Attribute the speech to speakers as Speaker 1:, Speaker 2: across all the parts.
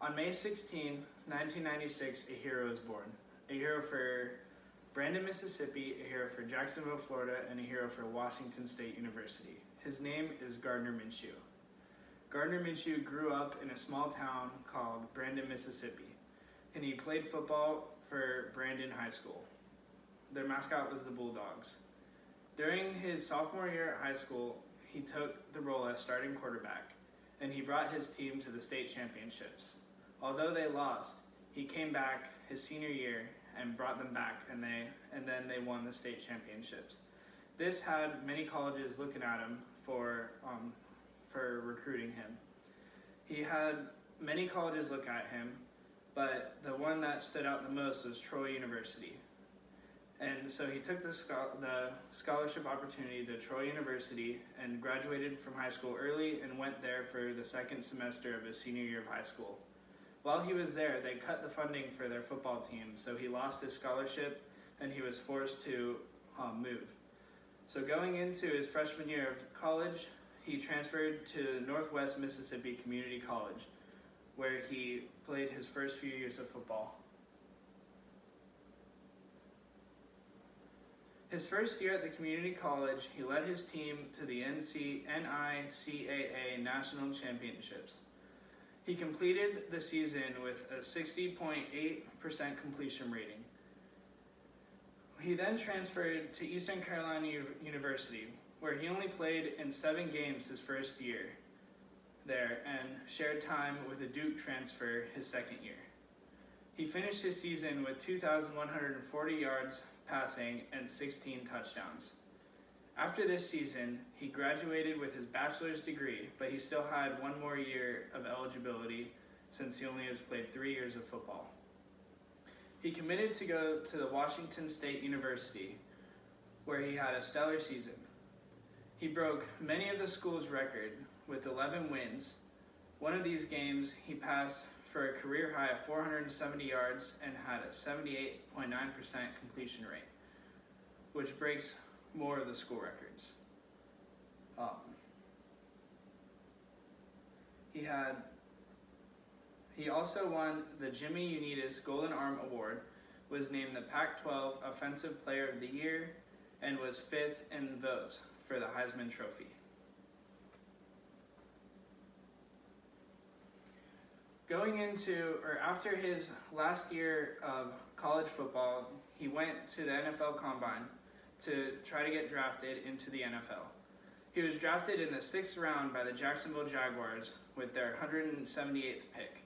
Speaker 1: On May 16, 1996, a hero was born. A hero for Brandon, Mississippi, a hero for Jacksonville, Florida, and a hero for Washington State University. His name is Gardner Minshew. Gardner Minshew grew up in a small town called Brandon, Mississippi, and he played football for Brandon High School. Their mascot was the Bulldogs. During his sophomore year at high school, he took the role as starting quarterback, and he brought his team to the state championships. Although they lost, he came back his senior year and brought them back, and then they won the state championships. This had many colleges looking at him for recruiting him. He had many colleges look at him, but the one that stood out the most was Troy University. And so he took the scholarship opportunity to Troy University and graduated from high school early and went there for the second semester of his senior year of high school. While he was there, they cut the funding for their football team, so he lost his scholarship and he was forced to move. So going into his freshman year of college, he transferred to Northwest Mississippi Community College, where he played his first few years of football. His first year at the community college, he led his team to the NICAA National Championships. He completed the season with a 60.8% completion rating. He then transferred to Eastern Carolina University, where he only played in 7 games his first year there and shared time with a Duke transfer his second year. He finished his season with 2,140 yards passing and 16 touchdowns. After this season, he graduated with his bachelor's degree, but he still had 1 more year of eligibility since he only has played 3 years of football. He committed to go to the Washington State University, where he had a stellar season. He broke many of the school's record with 11 wins. One of these games, he passed for a career high of 470 yards and had a 78.9% completion rate, which breaks more of the school records. He also won the Jimmy Unitas Golden Arm Award, was named the Pac-12 Offensive Player of the Year, and was 5th in votes for the Heisman Trophy. After his last year of college football, he went to the NFL Combine to try to get drafted into the NFL. He was drafted in the 6th round by the Jacksonville Jaguars with their 178th pick.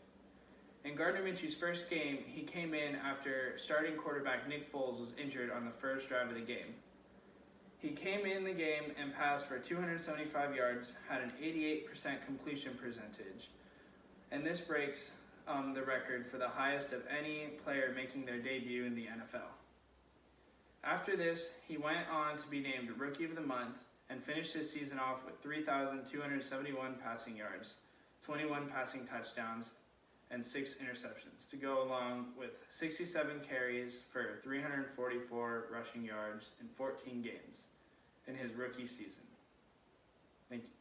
Speaker 1: In Gardner Minshew's first game, he came in after starting quarterback Nick Foles was injured on the first drive of the game. He came in the game and passed for 275 yards, had an 88% completion percentage, and this breaks the record for the highest of any player making their debut in the NFL. After this, he went on to be named Rookie of the Month and finished his season off with 3,271 passing yards, 21 passing touchdowns, and 6 interceptions, to go along with 67 carries for 344 rushing yards in 14 games in his rookie season. Thank you.